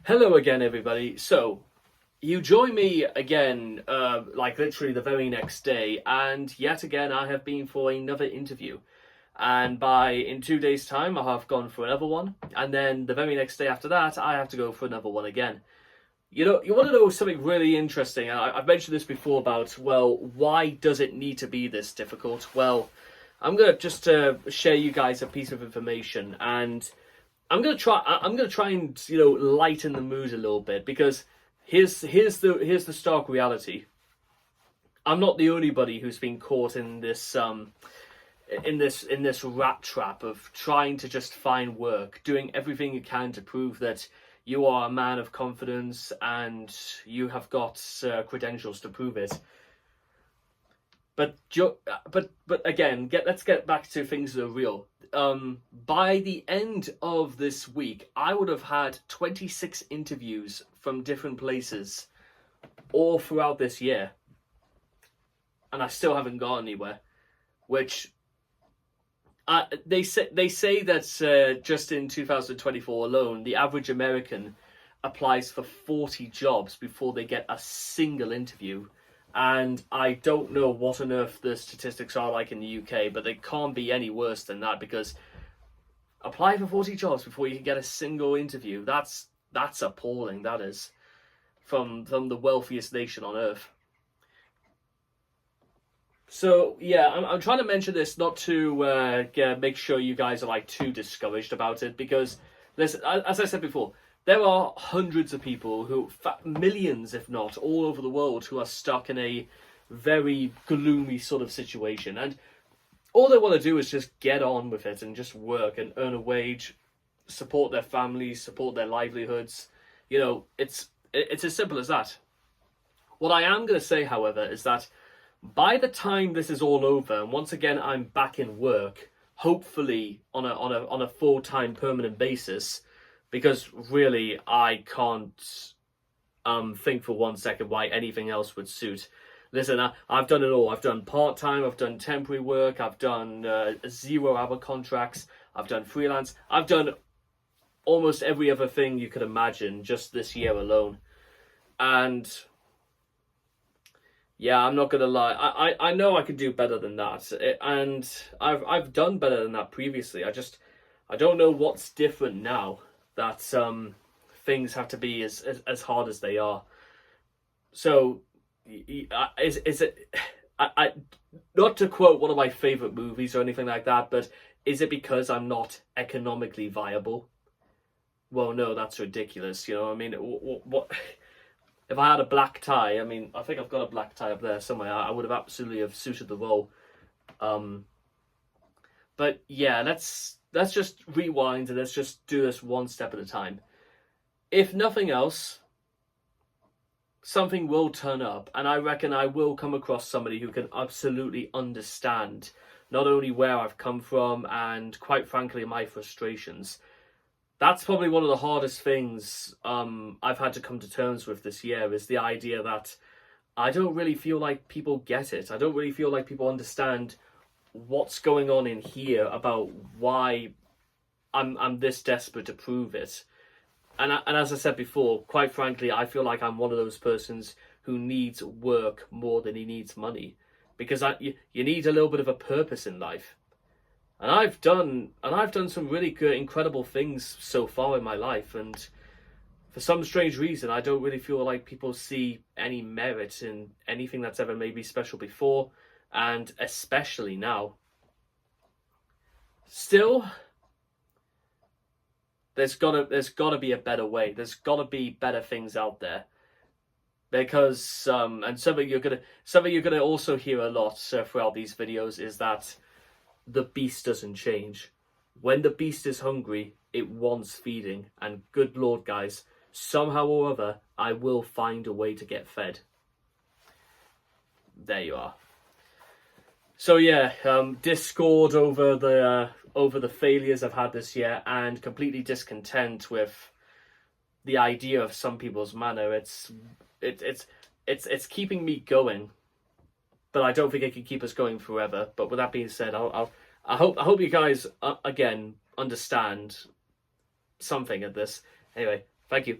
Hello again, everybody. So, you join me again, like literally the very next day, and yet again I have been for another interview. And in 2 days' time, I have gone for another one, and then the very next day after that, I have to go for another one again. You know, you want to know something really interesting? I've mentioned this before about, well, why does it need to be this difficult? Well, I'm gonna just share you guys a piece of information, and I'm gonna try and lighten the mood a little bit because here's the stark reality. I'm not the only buddy who's been caught in this rat trap of trying to just find work, doing everything you can to prove that you are a man of confidence and you have got credentials to prove it. But again, let's get back to things that are real. By the end of this week, I would have had 26 interviews from different places all throughout this year, and I still haven't got anywhere. Which they say that just in 2024 alone, the average American applies for 40 jobs before they get a single interview. And I don't know what on earth the statistics are like in the UK, but they can't be any worse than that, because apply for 40 jobs before you can get a single interview. That's appalling, that is, from the wealthiest nation on earth. So yeah, I'm trying to mention this not to make sure you guys are like too discouraged about it, because listen, as I said before, there are hundreds of people millions if not, all over the world who are stuck in a very gloomy sort of situation. And all they want to do is just get on with it and just work and earn a wage, support their families, support their livelihoods. You know, it's as simple as that. What I am going to say, however, is that by the time this is all over, and once again I'm back in work, hopefully on a full-time permanent basis, because really I can't think for 1 second why anything else would suit. Listen, I've done it all. I've done part-time, I've done temporary work, I've done 0-hour contracts, I've done freelance, I've done almost every other thing you could imagine just this year alone. And yeah, I'm not gonna lie, I know I could do better than that, and I've done better than that previously. I don't know what's different now that things have to be as hard as they are. So is it I not to quote one of my favorite movies or anything like that, but is it because I'm not economically viable? Well, no, that's ridiculous. You know, I mean, what if I had a black tie? I mean, I think I've got a black tie up there somewhere. I would have absolutely have suited the role. But yeah, let's just rewind and let's just do this one step at a time. If nothing else, something will turn up, and I reckon I will come across somebody who can absolutely understand not only where I've come from and, quite frankly, my frustrations. That's probably one of the hardest things I've had to come to terms with this year, is the idea that I don't really feel like people get it. I don't really feel like people understand what's going on in here about why I'm this desperate to prove it. And as I said before, quite frankly, I feel like I'm one of those persons who needs work more than he needs money, because you need a little bit of a purpose in life. And I've done some really good, incredible things so far in my life, and for some strange reason, I don't really feel like people see any merit in anything that's ever made me special before, and especially now. Still, there's gotta be a better way. There's gotta be better things out there, because and something you're gonna also hear a lot throughout these videos is that the beast doesn't change. When the beast is hungry, it wants feeding, and good Lord, guys, somehow or other, I will find a way to get fed. There you are. So yeah, discord over the failures I've had this year, and completely discontent with the idea of some people's manner. It's keeping me going, but I don't think it can keep us going forever. But with that being said, I hope you guys again understand something of this. Anyway, thank you.